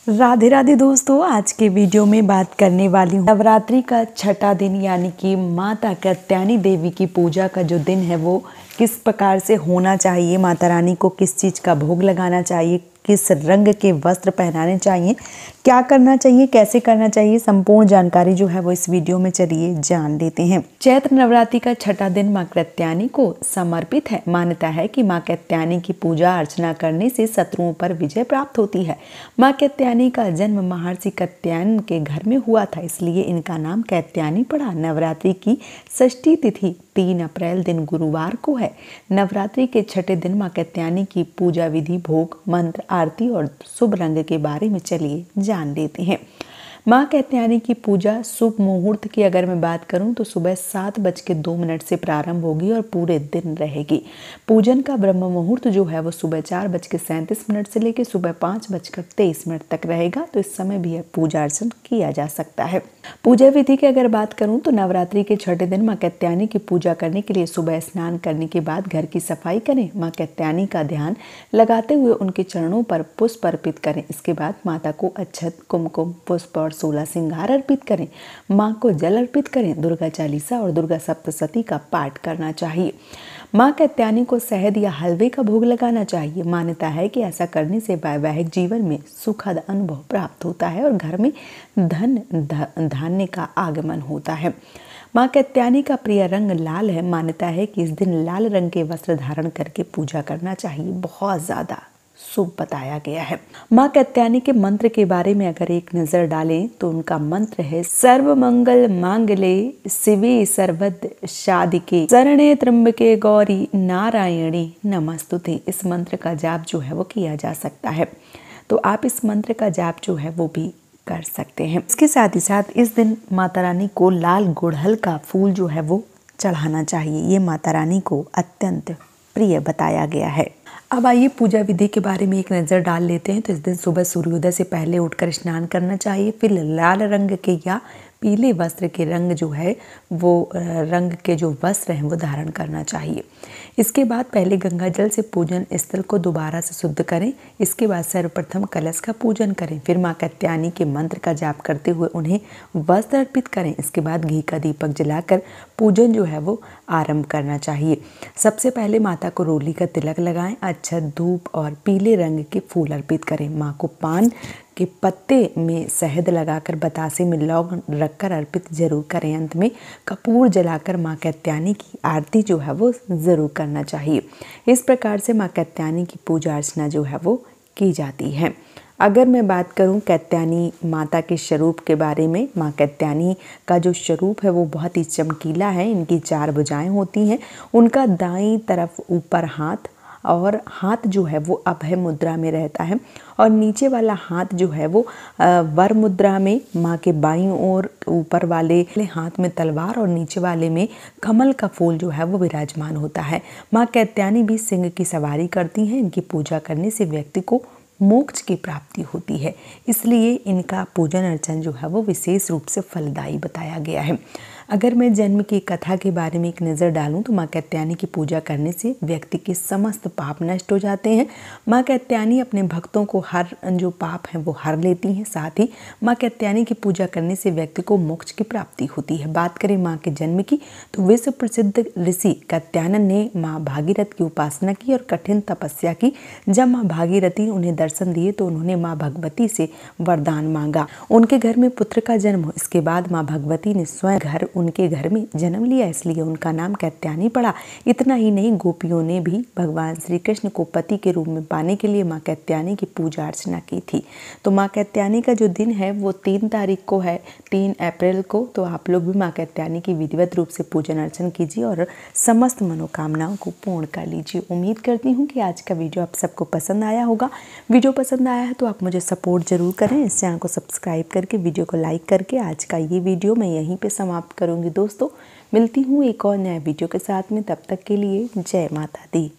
राधे राधे दोस्तों, आज के वीडियो में बात करने वाली हूँ नवरात्रि का छठा दिन यानी कि माता कात्यायनी देवी की पूजा का जो दिन है वो किस प्रकार से होना चाहिए, माता रानी को किस चीज़ का भोग लगाना चाहिए, किस रंग के वस्त्र पहनाने चाहिए, क्या करना चाहिए, कैसे करना चाहिए, संपूर्ण जानकारी जो है वो इस वीडियो में चलिए जान लेते हैं। चैत्र नवरात्रि का छठा दिन माँ कात्यायनी को समर्पित है। मान्यता है कि माँ कात्यायनी की पूजा अर्चना करने से शत्रुओं पर विजय प्राप्त होती है। माँ कात्यायनी का जन्म महर्षि कात्यायन के घर में हुआ था, इसलिए इनका नाम कात्यायनी पड़ा। नवरात्रि की षष्ठी तिथि 3 अप्रैल दिन गुरुवार को है। नवरात्रि के छठे दिन माँ कात्यायनी की पूजा विधि, भोग, मंत्र, आरती और शुभ रंग के बारे में चलिए जान लेते हैं। माँ कात्यायनी की पूजा शुभ मुहूर्त की अगर मैं बात करूं तो सुबह 7:02 से प्रारंभ होगी और पूरे दिन रहेगी। पूजन का ब्रह्म मुहूर्त जो है वो सुबह 4:37 से लेकर सुबह 5:23 तक रहेगा, तो इस समय भी पूजा अर्चन किया जा सकता है। पूजा विधि की अगर बात करूं तो नवरात्रि के छठे दिन माँ कात्यायनी की पूजा करने के लिए सुबह स्नान करने के बाद घर की सफाई करें। माँ कात्यायनी का ध्यान लगाते हुए उनके चरणों पर पुष्प अर्पित करें। इसके बाद माता को अक्षत, कुमकुम, पुष्प और 16 श्रृंगार अर्पित करें। माँ को जल अर्पित करें। दुर्गा चालीसा और दुर्गा सप्तशती का पाठ करना चाहिए। माँ कात्यायनी को शहद या हलवे का भोग लगाना चाहिए। मान्यता है कि ऐसा करने से वैवाहिक जीवन में सुखद अनुभव प्राप्त होता है और घर में धन धान्य का आगमन होता है। माँ कात्यायनी का प्रिय रंग लाल है। मान्यता है कि इस दिन लाल रंग के वस्त्र धारण करके पूजा करना चाहिए, बहुत ज्यादा शुभ बताया गया है। माँ कात्यायनी के मंत्र के बारे में अगर एक नजर डालें तो उनका मंत्र है सर्व मंगल मांगल्ये शिवे सर्वद साधिके शरण्ये त्र्यंबके गौरी नारायणी नमस्तुते। इस मंत्र का जाप जो है वो किया जा सकता है, तो आप इस मंत्र का जाप जो है वो भी कर सकते हैं। इसके साथ ही साथ इस दिन माता रानी को लाल गुड़हल का फूल जो है वो चढ़ाना चाहिए। ये माता रानी को अत्यंत प्रिय बताया गया है। अब आइए पूजा विधि के बारे में एक नज़र डाल लेते हैं। तो इस दिन सुबह सूर्योदय से पहले उठकर स्नान करना चाहिए। फिर लाल रंग के या पीले वस्त्र के रंग जो है वो रंग के जो वस्त्र हैं वो धारण करना चाहिए। इसके बाद पहले गंगा जल से पूजन स्थल को दोबारा से शुद्ध करें। इसके बाद सर्वप्रथम कलश का पूजन करें। फिर माँ कात्यायनी के मंत्र का जाप करते हुए उन्हें वस्त्र अर्पित करें। इसके बाद घी का दीपक जलाकर पूजन जो है वो आरंभ करना चाहिए। सबसे पहले माता को रोली का तिलक लगाएं, अक्षत, धूप और पीले रंग के फूल अर्पित करें। माँ को पान के पत्ते में शहद लगाकर बतासे में लौंग रखकर अर्पित जरूर करें। अंत में कपूर जलाकर माँ कात्यायनी की आरती जो है वो ज़रूर करना चाहिए। इस प्रकार से माँ कात्यायनी की पूजा अर्चना जो है वो की जाती है। अगर मैं बात करूं कात्यायनी माता के स्वरूप के बारे में, माँ कात्यायनी का जो स्वरूप है वो बहुत ही चमकीला है। इनकी 4 भुजाएं होती हैं। उनका दाईं तरफ ऊपर हाथ और हाथ जो है वो अभय मुद्रा में रहता है और नीचे वाला हाथ जो है वो वर मुद्रा में। माँ के बाईं ओर ऊपर वाले हाथ में तलवार और नीचे वाले में कमल का फूल जो है वो विराजमान होता है। माँ कात्यायनी भी सिंह की सवारी करती हैं। इनकी पूजा करने से व्यक्ति को मोक्ष की प्राप्ति होती है, इसलिए इनका पूजन अर्चन जो है वो विशेष रूप से फलदायी बताया गया है। अगर मैं जन्म की कथा के बारे में एक नज़र डालूं तो माँ कात्यायनी की पूजा करने से व्यक्ति के समस्त पाप नष्ट हो जाते हैं। माँ कात्यायनी अपने भक्तों को हर जो पाप हैं वो हर लेती हैं। साथ ही माँ कात्यायनी की पूजा करने से व्यक्ति को मोक्ष की प्राप्ति होती है। बात करें माँ के जन्म की तो विश्व प्रसिद्ध ऋषि कात्यायन ने माँ भागीरथ की उपासना की और कठिन तपस्या की। जब माँ भागीरथी उन्हें दर्शन दिए तो उन्होंने माँ भगवती से वरदान मांगा। उनके घर में पुत्र का जन्म हो। इसके बाद माँ भगवती ने स्वयं उनके घर में जन्म लिया, इसलिए उनका नाम कात्यायनी पड़ा। इतना ही नहीं, गोपियों ने भी भगवान श्री कृष्ण को पति के रूप में पाने के लिए माँ कात्यायनी की पूजा अर्चना की थी। तो माँ कात्यायनी का जो दिन है वो 3 तारीख को है, 3 अप्रैल को। तो आप लोग भी माँ कात्यायनी की विधिवत रूप से पूजन अर्चन कीजिए और समस्त मनोकामनाओं को पूर्ण कर लीजिए। उम्मीद करती हूँ कि आज का वीडियो आप सबको पसंद आया होगा। वीडियो पसंद आया है तो आप मुझे सपोर्ट जरूर करें। इस चैनल को सब्सक्राइब करके वीडियो को लाइक करके आज का ये वीडियो मैं यहीं पे समाप्त करूँगी। दोस्तों, मिलती हूँ एक और नया वीडियो के साथ में। तब तक के लिए जय माता दी।